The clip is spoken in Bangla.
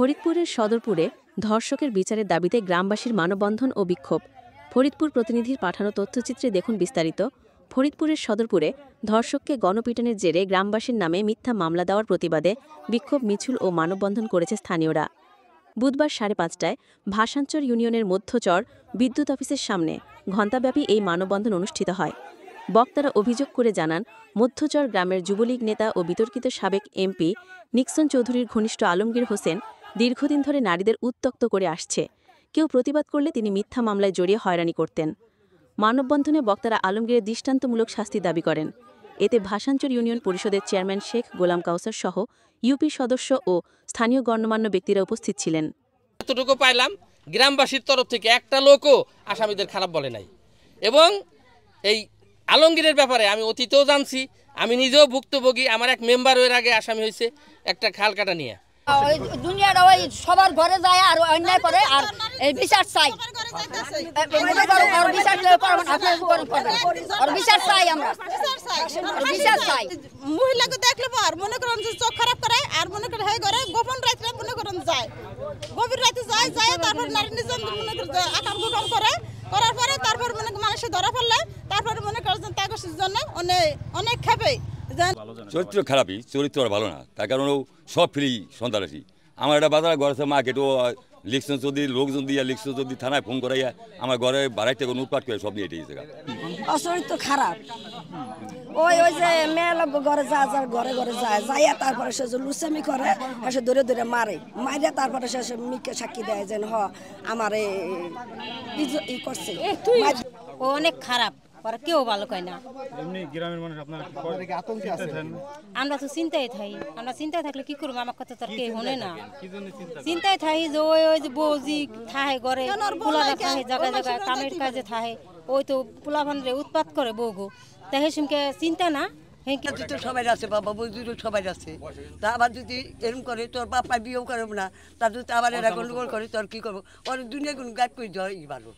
ফরিদপুরের সদরপুরে ধর্ষকের বিচারের দাবিতে গ্রামবাসীর মানববন্ধন ও বিক্ষোভ। ফরিদপুর প্রতিনিধির পাঠানো তথ্যচিত্রে দেখুন বিস্তারিত। ফরিদপুরের সদরপুরে ধর্ষককে গণপিটনের জেরে গ্রামবাসীর নামে মিথ্যা মামলা দেওয়ার প্রতিবাদে বিক্ষোভ মিছিল ও মানববন্ধন করেছে স্থানীয়রা। বুধবার 5:30টায় ভাসানচর ইউনিয়নের মধ্যচর বিদ্যুৎ অফিসের সামনে ঘণ্টাব্যাপী এই মানববন্ধন অনুষ্ঠিত হয়। বক্তারা অভিযোগ করে জানান, মধ্যচর গ্রামের যুবলীগ নেতা ও বিতর্কিত সাবেক এমপি নিক্সন চৌধুরীর ঘনিষ্ঠ আলমগীর হোসেন দীর্ঘদিন ধরে নারীদের উত্ত্যক্ত করে আসছে। কেউ প্রতিবাদ করলে তিনি মিথ্যা মামলায় জড়িয়ে হয়রানি করতেন। মানববন্ধনে বক্তারা আলমগীরের দৃষ্টান্তমূলক শাস্তি দাবি করেন। এতে ভাসানচর ইউনিয়ন পরিষদের চেয়ারম্যান শেখ গোলাম কাউসার সহ ইউপি সদস্য ও স্থানীয় গণ্যমান্য ব্যক্তিরা উপস্থিত ছিলেন। এতটুকু পাইলাম, গ্রামবাসীর তরফ থেকে একটা লোকও আসামিদের খারাপ বলে নাই। এবং এই আলমগীরের ব্যাপারে আমি অতীতেও জানছি, আমি নিজেও ভুক্তভোগী। আমার এক মেম্বার এর আগে আসামি হয়েছে একটা খাল কাটা নিয়ে। দুনিয়ার ওই সবার ঘরে যায় আর অন্যায় করে আর এই বিচার চাই, বিচার চাই, আমরা বিচার চাই। মহিলাকে দেখলে পর মনে করেন যে চোখ খারাপ করে আর মনে করে হয়ে করে গোপন রাত্রে মনে করেন যায়, গভীর রাতে যায় তারপর নারী নির্যাতন মনে করে আকাম গোপন করার পরে তারপর মনে মানুষে ধরা ফেললে তারপরে মনে করেন তার জন্য অনেক খেপে। চরিত্র খারাপই, চরিত্র আর ভালো না, তার কারণ ও সব ফ্রি সন্ত্রাসী। আমার একটা বাজার ঘর আছে মার্কেট, ও লিখছেন যদি লোকজন দিয়ে লিখছেন যদি থানায় ফোন করাইয়া আমার ঘরে বাড়াইতে কোনো উৎপাট করে সব নিয়ে এটাই জায়গা। অচরিত্র খারাপ, ওই যে মেয়ে লোক ঘরে ঘরে যাইয়া তারপরে সে লুচামি করে, সে ধরে ধরে মারিয়া তারপরে সে মিকে সাক্ষী দেয় যে আমার ই করছে। ও অনেক খারাপ, কেউ ভালো কয় না। আমরা তো চিন্তায় থাকি, আমরা চিন্তায় থাকলে কি করবো, আমার কথা তো আর কেউ শোনে না। চিন্তায় থাকি যে ওই যে বৌজি থাহে ঘরে, পোলারা থাহে জায়গায় জায়গায় কামের কাজে থাহে, ওই তো পোলাভানরে উৎপাত করে বউগো, তাই হেসুমকে চিন্তা না। সবাই আছে বাবা, বৌদি সবাই আছে। তা আবার যদি এরকম করে তোর বাপা বিয়েও করব না, তার যদি আবার এরা গন্ডগোল করে তোর কি করবো, ওর দুনিয়া কোন গাছ করে যাওয়াই ভালো।